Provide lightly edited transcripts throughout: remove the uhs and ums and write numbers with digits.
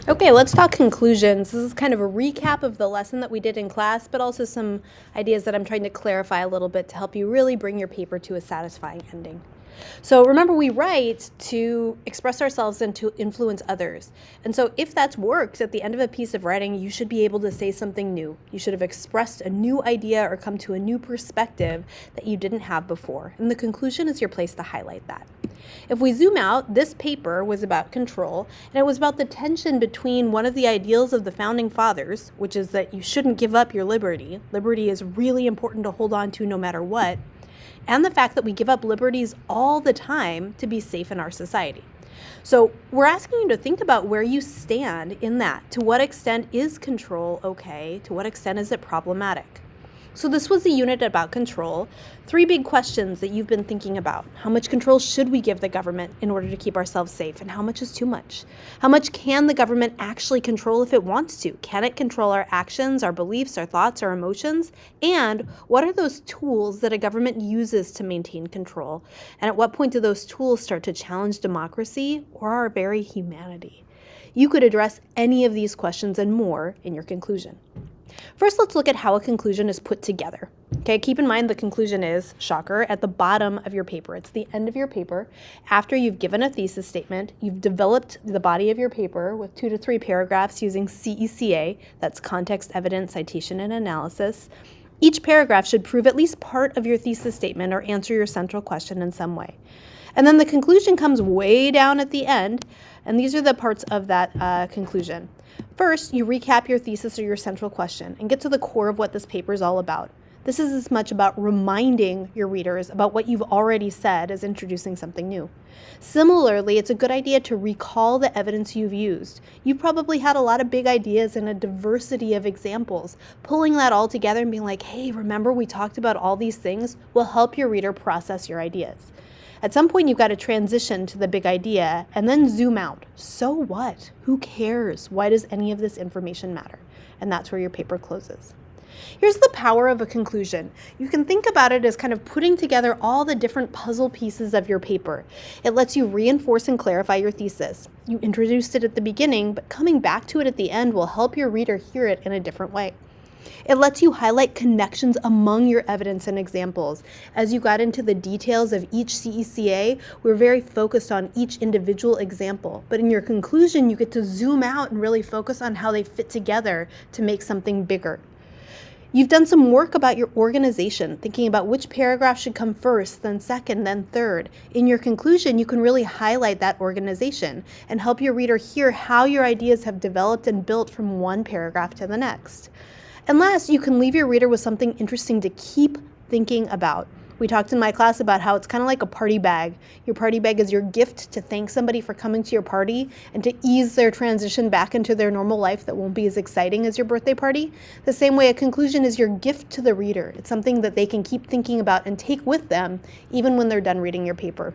Okay, let's talk conclusions. This is kind of a recap of the lesson that we did in class, but also some ideas that I'm trying to clarify a little bit to help you really bring your paper to a satisfying ending. So remember, we write to express ourselves and to influence others. And so if that's worked, at the end of a piece of writing, you should be able to say something new. You should have expressed a new idea or come to a new perspective that you didn't have before. And the conclusion is your place to highlight that. If we zoom out, this paper was about control, and it was about the tension between one of the ideals of the founding fathers, which is that you shouldn't give up your liberty. Liberty is really important to hold on to no matter what, and the fact that we give up liberties all the time to be safe in our society. So we're asking you to think about where you stand in that. To what extent is control okay? To what extent is it problematic? So this was a unit about control. 3 big questions that you've been thinking about. How much control should we give the government in order to keep ourselves safe? And how much is too much? How much can the government actually control if it wants to? Can it control our actions, our beliefs, our thoughts, our emotions? And what are those tools that a government uses to maintain control? And at what point do those tools start to challenge democracy or our very humanity? You could address any of these questions and more in your conclusion. First, let's look at how a conclusion is put together. Okay, keep in mind the conclusion is, shocker, at the bottom of your paper. It's the end of your paper. After you've given a thesis statement, you've developed the body of your paper with 2 to 3 paragraphs using CECA, that's context, evidence, citation, and analysis. Each paragraph should prove at least part of your thesis statement or answer your central question in some way. And then the conclusion comes way down at the end, and these are the parts of that conclusion. First, you recap your thesis or your central question and get to the core of what this paper is all about. This is as much about reminding your readers about what you've already said as introducing something new. Similarly, it's a good idea to recall the evidence you've used. You've probably had a lot of big ideas and a diversity of examples. Pulling that all together and being like, hey, remember we talked about all these things, will help your reader process your ideas. At some point, you've got to transition to the big idea and then zoom out. So what? Who cares? Why does any of this information matter? And that's where your paper closes. Here's the power of a conclusion. You can think about it as kind of putting together all the different puzzle pieces of your paper. It lets you reinforce and clarify your thesis. You introduced it at the beginning, but coming back to it at the end will help your reader hear it in a different way. It lets you highlight connections among your evidence and examples. As you got into the details of each CECA, we're very focused on each individual example. But in your conclusion, you get to zoom out and really focus on how they fit together to make something bigger. You've done some work about your organization, thinking about which paragraph should come first, then second, then third. In your conclusion, you can really highlight that organization and help your reader hear how your ideas have developed and built from one paragraph to the next. And last, you can leave your reader with something interesting to keep thinking about. We talked in my class about how it's kind of like a party bag. Your party bag is your gift to thank somebody for coming to your party and to ease their transition back into their normal life that won't be as exciting as your birthday party. The same way a conclusion is your gift to the reader. It's something that they can keep thinking about and take with them even when they're done reading your paper.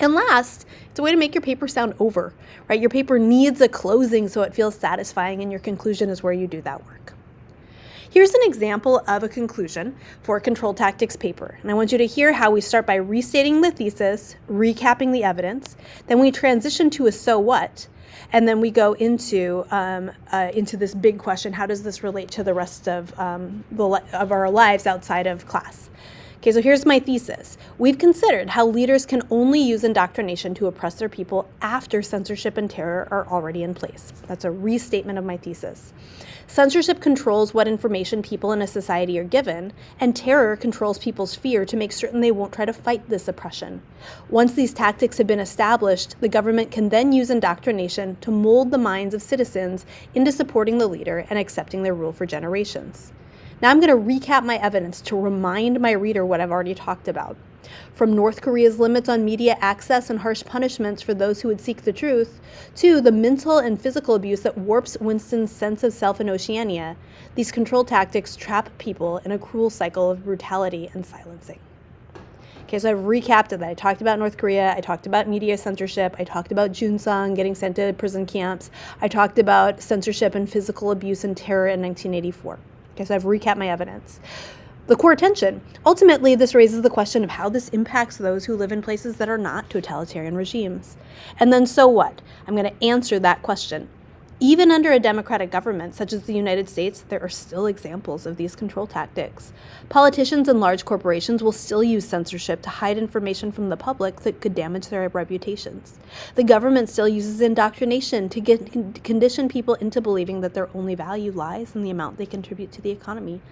And last, it's a way to make your paper sound over, right? Your paper needs a closing so it feels satisfying, and your conclusion is where you do that work. Here's an example of a conclusion for a control tactics paper. And I want you to hear how we start by restating the thesis, recapping the evidence, then we transition to a so what, and then we go into this big question: how does this relate to the rest of our lives outside of class? Okay, so here's my thesis. We've considered how leaders can only use indoctrination to oppress their people after censorship and terror are already in place. That's a restatement of my thesis. Censorship controls what information people in a society are given, and terror controls people's fear to make certain they won't try to fight this oppression. Once these tactics have been established, the government can then use indoctrination to mold the minds of citizens into supporting the leader and accepting their rule for generations. Now I'm going to recap my evidence to remind my reader what I've already talked about. From North Korea's limits on media access and harsh punishments for those who would seek the truth, to the mental and physical abuse that warps Winston's sense of self in Oceania, these control tactics trap people in a cruel cycle of brutality and silencing. Okay, so I've recapped that. I talked about North Korea, I talked about media censorship, I talked about Jun Sung getting sent to prison camps, I talked about censorship and physical abuse and terror in 1984. Okay, so I've recapped my evidence. The core tension. Ultimately, this raises the question of how this impacts those who live in places that are not totalitarian regimes. And then so what? I'm going to answer that question. Even under a democratic government, such as the United States, there are still examples of these control tactics. Politicians and large corporations will still use censorship to hide information from the public that could damage their reputations. The government still uses indoctrination to condition people into believing that their only value lies in the amount they contribute to the economy.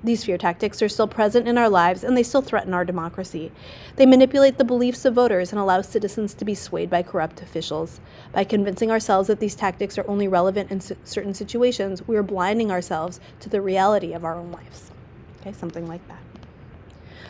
These fear tactics are still present in our lives, and they still threaten our democracy. They manipulate the beliefs of voters and allow citizens to be swayed by corrupt officials. By convincing ourselves that these tactics are only relevant in certain situations, we are blinding ourselves to the reality of our own lives. Okay, something like that.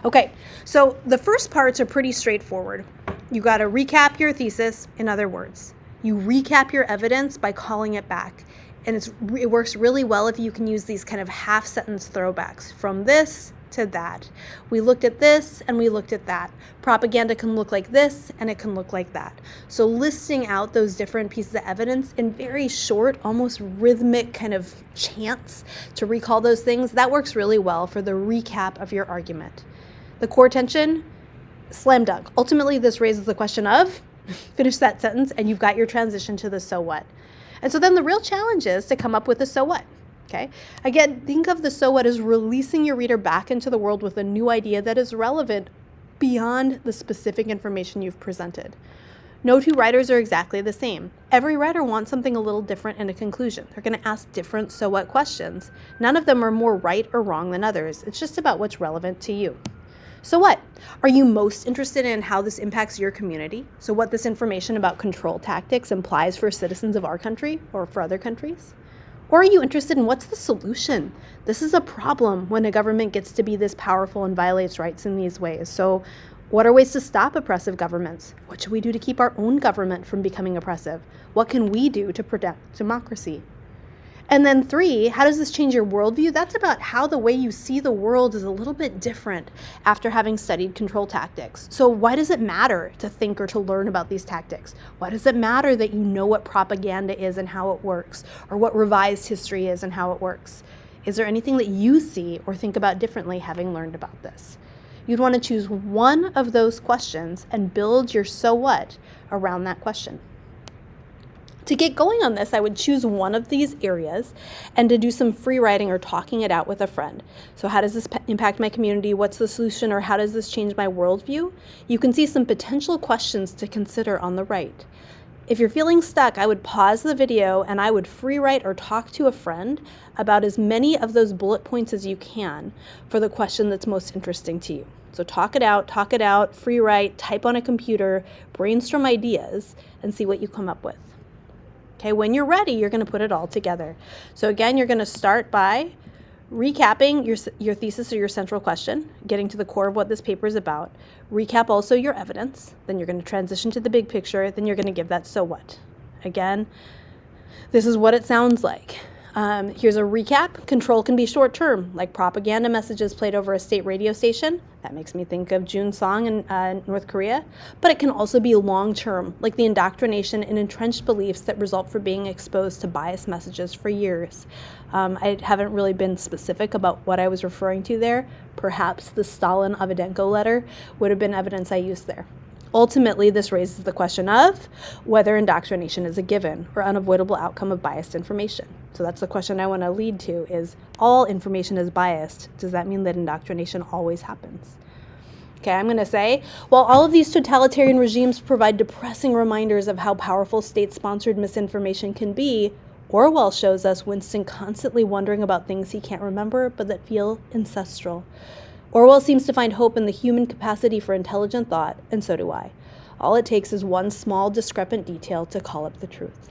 Okay, so the first parts are pretty straightforward. You got to recap your thesis, in other words. You recap your evidence by calling it back. And it works really well if you can use these kind of half-sentence throwbacks from this to that. We looked at this and we looked at that. Propaganda can look like this and it can look like that. So listing out those different pieces of evidence in very short, almost rhythmic kind of chants to recall those things, that works really well for the recap of your argument. The core tension, slam dunk. Ultimately, this raises the question of, finish that sentence and you've got your transition to the so what. And so then the real challenge is to come up with a so what, okay? Again, think of the so what as releasing your reader back into the world with a new idea that is relevant beyond the specific information you've presented. No two writers are exactly the same. Every writer wants something a little different in a conclusion. They're going to ask different so what questions. None of them are more right or wrong than others. It's just about what's relevant to you. So what? Are you most interested in how this impacts your community? So what this information about control tactics implies for citizens of our country or for other countries? Or are you interested in what's the solution? This is a problem when a government gets to be this powerful and violates rights in these ways. So what are ways to stop oppressive governments? What should we do to keep our own government from becoming oppressive? What can we do to protect democracy? And then 3, how does this change your worldview? That's about how the way you see the world is a little bit different after having studied control tactics. So why does it matter to think or to learn about these tactics? Why does it matter that you know what propaganda is and how it works, or what revised history is and how it works? Is there anything that you see or think about differently having learned about this? You'd want to choose one of those questions and build your so what around that question. To get going on this, I would choose one of these areas and to do some free writing or talking it out with a friend. So how does this impact my community? What's the solution, or how does this change my worldview? You can see some potential questions to consider on the right. If you're feeling stuck, I would pause the video and I would free write or talk to a friend about as many of those bullet points as you can for the question that's most interesting to you. So talk it out, free write, type on a computer, brainstorm ideas, and see what you come up with. Okay, when you're ready, you're going to put it all together. So again, you're going to start by recapping your thesis or your central question, getting to the core of what this paper is about. Recap also your evidence. Then you're going to transition to the big picture. Then you're going to give that so what. Again, this is what it sounds like. Here's a recap. Control can be short-term, like propaganda messages played over a state radio station. That makes me think of June Song in North Korea. But it can also be long-term, like the indoctrination and entrenched beliefs that result from being exposed to biased messages for years. I haven't really been specific about what I was referring to there. Perhaps the Stalin-Avdiyenko letter would have been evidence I used there. Ultimately, this raises the question of whether indoctrination is a given or unavoidable outcome of biased information. So that's the question I want to lead to is, all information is biased. Does that mean that indoctrination always happens? Okay, I'm going to say, while all of these totalitarian regimes provide depressing reminders of how powerful state-sponsored misinformation can be, Orwell shows us Winston constantly wondering about things he can't remember but that feel ancestral. Orwell seems to find hope in the human capacity for intelligent thought, and so do I. All it takes is one small discrepant detail to call up the truth.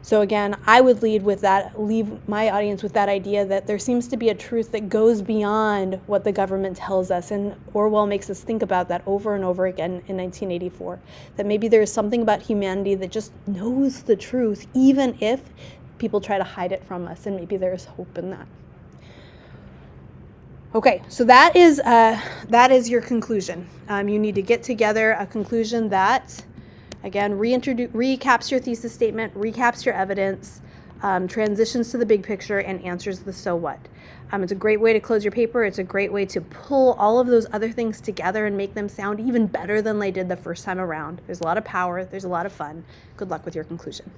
So again, I would leave my audience with that idea that there seems to be a truth that goes beyond what the government tells us, and Orwell makes us think about that over and over again in 1984, that maybe there is something about humanity that just knows the truth, even if people try to hide it from us, and maybe there is hope in that. Okay, so that is your conclusion. You need to get together a conclusion that, again, recaps your thesis statement, recaps your evidence, transitions to the big picture, and answers the so what. It's a great way to close your paper. It's a great way to pull all of those other things together and make them sound even better than they did the first time around. There's a lot of power. There's a lot of fun. Good luck with your conclusion.